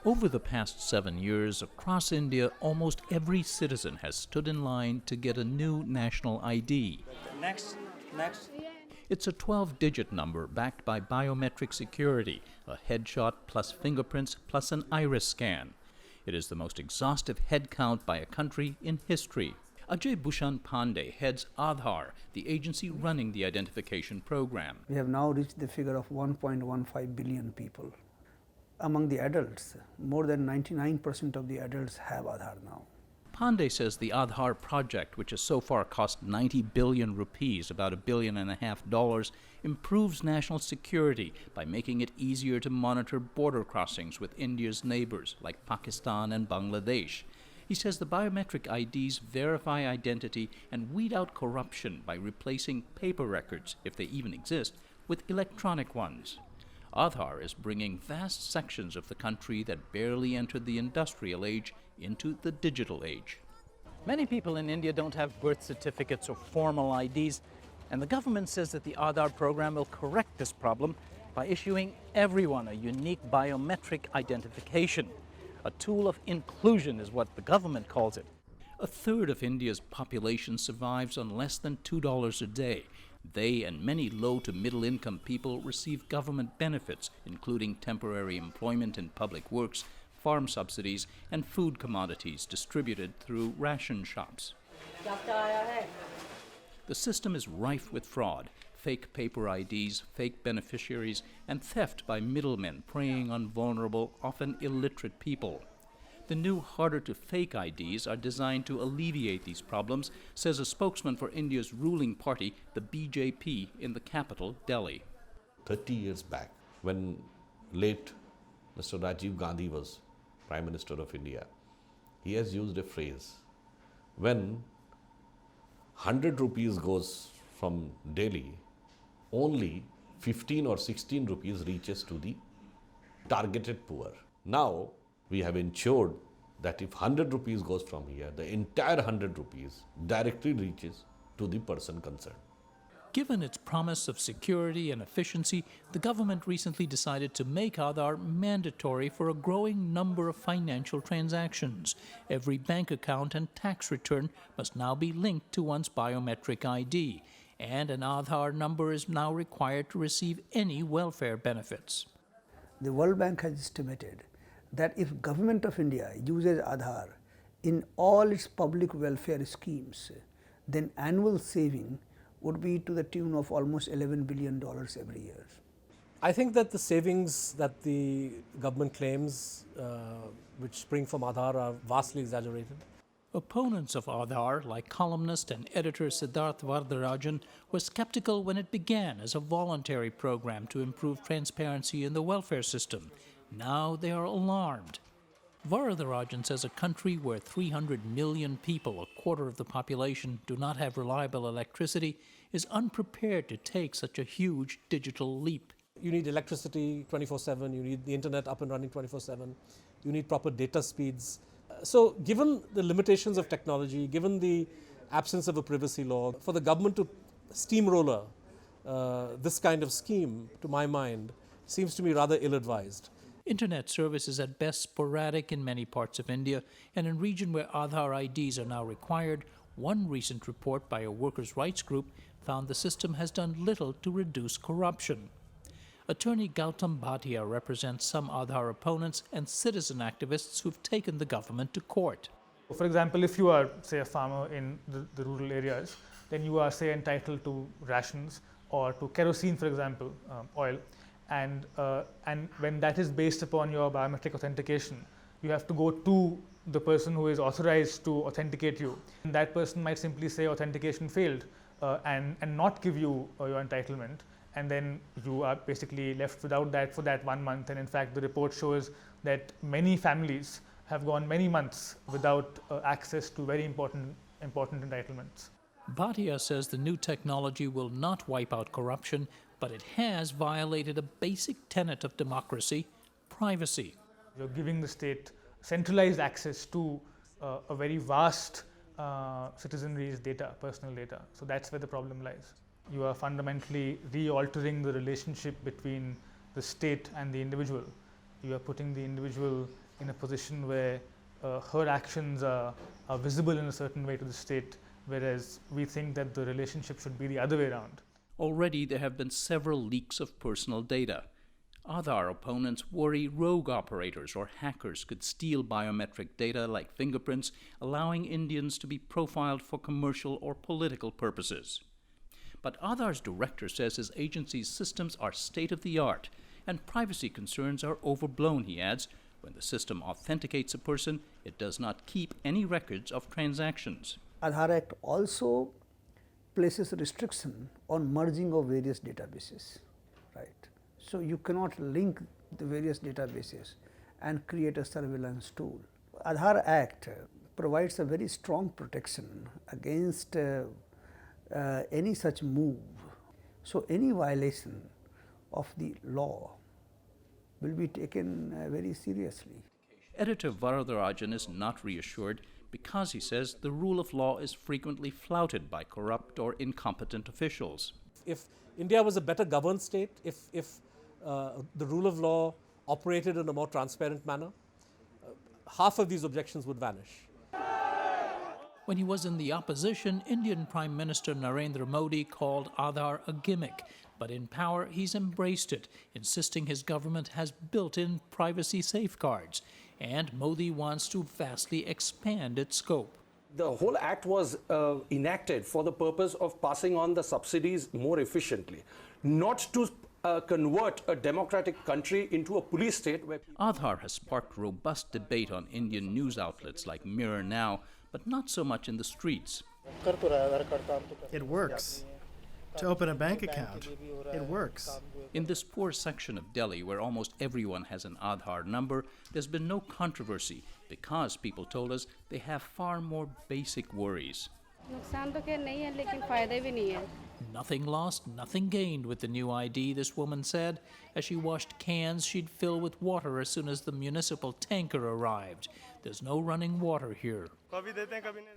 Over the past 7 years, across India, almost every citizen has stood in line to get a new national ID. Next. It's a 12-digit number backed by biometric security, a headshot plus fingerprints plus an iris scan. It is the most exhaustive head count by a country in history. Ajay Bhushan Pandey heads Aadhaar, the agency running the identification program. We have now reached the figure of 1.15 billion people. Among the adults, more than 99% of the adults have Aadhaar now. Pandey says the Aadhaar project, which has so far cost 90 billion rupees, about $1.5 billion, improves national security by making it easier to monitor border crossings with India's neighbors like Pakistan and Bangladesh. He says the biometric IDs verify identity and weed out corruption by replacing paper records, if they even exist, with electronic ones. Aadhaar is bringing vast sections of the country that barely entered the industrial age into the digital age. Many people in India don't have birth certificates or formal IDs, and the government says that the Aadhaar program will correct this problem by issuing everyone a unique biometric identification. A tool of inclusion is what the government calls it. A third of India's population survives on less than $2 a day. They and many low to middle income people receive government benefits, including temporary employment in public works, farm subsidies, and food commodities distributed through ration shops. The system is rife with fraud, fake paper IDs, fake beneficiaries, and theft by middlemen preying on vulnerable, often illiterate people. The new harder-to-fake IDs are designed to alleviate these problems, says a spokesman for India's ruling party, the BJP, in the capital, Delhi. 30 years back, when late Mr. Rajiv Gandhi was Prime Minister of India, he has used a phrase, when 100 rupees goes from Delhi, only 15 or 16 rupees reaches to the targeted poor. Now, we have ensured that if 100 rupees goes from here, the entire 100 rupees directly reaches to the person concerned. Given its promise of security and efficiency, the government recently decided to make Aadhaar mandatory for a growing number of financial transactions. Every bank account and tax return must now be linked to one's biometric ID, and an Aadhaar number is now required to receive any welfare benefits. The World Bank has estimated that if Government of India uses Aadhaar in all its public welfare schemes, then annual saving would be to the tune of almost $11 billion every year. I think that the savings that the government claims, which spring from Aadhaar, are vastly exaggerated. Opponents of Aadhaar, like columnist and editor Siddharth Varadarajan, were skeptical when it began as a voluntary program to improve transparency in the welfare system. Now they are alarmed. Varadarajan says a country where 300 million people, a quarter of the population, do not have reliable electricity is unprepared to take such a huge digital leap. You need electricity 24/7, you need the internet up and running 24/7, you need proper data speeds. So given the limitations of technology, given the absence of a privacy law, for the government to steamroller this kind of scheme, to my mind, seems to me rather ill-advised. Internet service is at best sporadic in many parts of India, and in regions where Aadhaar IDs are now required, one recent report by a workers' rights group found the system has done little to reduce corruption. Attorney Gautam Bhatia represents some Aadhaar opponents and citizen activists who've taken the government to court. For example, if you are, say, a farmer in the rural areas, then you are, say, entitled to rations or to kerosene, for example, oil. And when that is based upon your biometric authentication, you have to go to the person who is authorized to authenticate you. And that person might simply say authentication failed and not give you your entitlement. And then you are basically left without that for that 1 month. And in fact, the report shows that many families have gone many months without access to very important entitlements. Bhatia says the new technology will not wipe out corruption, but it has violated a basic tenet of democracy, privacy. You're giving the state centralized access to a very vast citizenry's data, personal data. So that's where the problem lies. You are fundamentally re-altering the relationship between the state and the individual. You are putting the individual in a position where her actions are visible in a certain way to the state, whereas we think that the relationship should be the other way around. Already there have been several leaks of personal data. Aadhaar opponents worry rogue operators or hackers could steal biometric data like fingerprints, allowing Indians to be profiled for commercial or political purposes. But Aadhaar's director says his agency's systems are state-of-the-art, and privacy concerns are overblown, he adds. When the system authenticates a person, it does not keep any records of transactions. Aadhaar Act also places a restriction on merging of various databases, right? So you cannot link the various databases and create a surveillance tool. Aadhaar Act provides a very strong protection against any such move. So any violation of the law will be taken very seriously. Editor Varadarajan is not reassured because, he says, the rule of law is frequently flouted by corrupt or incompetent officials. If India was a better governed state, if the rule of law operated in a more transparent manner, half of these objections would vanish. When he was in the opposition, Indian Prime Minister Narendra Modi called Aadhaar a gimmick. But in power, he's embraced it, insisting his government has built-in privacy safeguards. And Modi wants to vastly expand its scope. The whole act was enacted for the purpose of passing on the subsidies more efficiently, not to convert a democratic country into a police state. Where Aadhaar has sparked robust debate on Indian news outlets like Mirror Now, but not so much in the streets. It works. To open a bank account, it works. In this poor section of Delhi, where almost everyone has an Aadhaar number, there's been no controversy because people told us they have far more basic worries. Nothing lost, nothing gained with the new ID, this woman said. As she washed cans she'd fill with water as soon as the municipal tanker arrived. There's no running water here.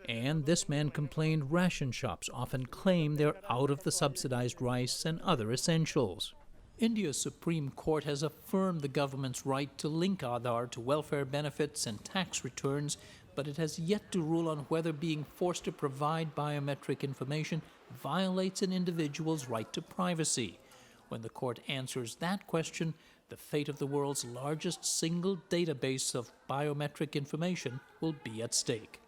And this man complained ration shops often claim they're out of the subsidized rice and other essentials. India's Supreme Court has affirmed the government's right to link Aadhaar to welfare benefits and tax returns, but it has yet to rule on whether being forced to provide biometric information violates an individual's right to privacy. When the court answers that question, the fate of the world's largest single database of biometric information will be at stake.